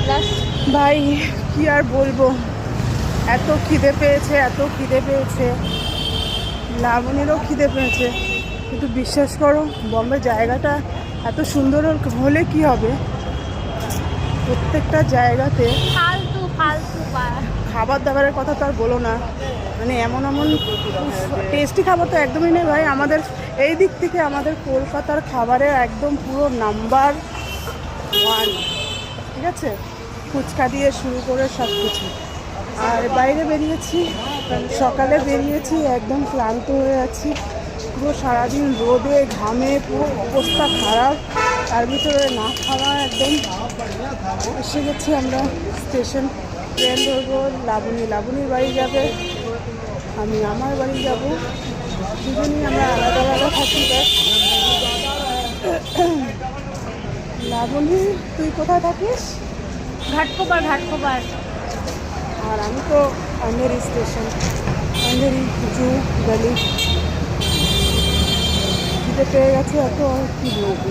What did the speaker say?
Last. ভাই কি আর বলবো, এত খিদে পেয়েছে, এত খিদে পেয়েছে, লাবণীরও খিদে পেয়েছে। কিন্তু বিশ্বাস করো, বম্বে জায়গাটা এত সুন্দর হলে কি হবে, প্রত্যেকটা জায়গাতে ফালতু ফালতু খাবার দাবারের কথা তো আর বলো না। মানে এমন এমন টেস্টি খাবার তো একদমই নেই ভাই। আমাদের এই দিক থেকে আমাদের কলকাতার খাবারের একদম পুরো নাম্বার ওয়ান, ঠিক আছে, ফুচকা দিয়ে শুরু করে সব কিছু। আর বাইরে বেরিয়েছি, সকালে বেরিয়েছি, একদম ক্লান্ত হয়ে আছি, পুরো সারাদিন রোদে ঘামে পুরো অবস্থা খারাপ। তার ভিতরে না খাওয়া একদম। এসে গেছি আমরা স্টেশন, ট্রেন ধরবো। লাবণীর বাড়ি যাবে, আমি আমার বাড়ি যাব, দুজনেই আমরা আলাদা আলাদা থাকি। লাবণী, তুই কোথায় থাকিস? ঘাটকোপার ঘাটকোপার। আর আমি তো আন্ধেরি স্টেশন, আন্ধেরি জু গলি। খিদে পেয়ে গেছে এত, আর কি বলবো।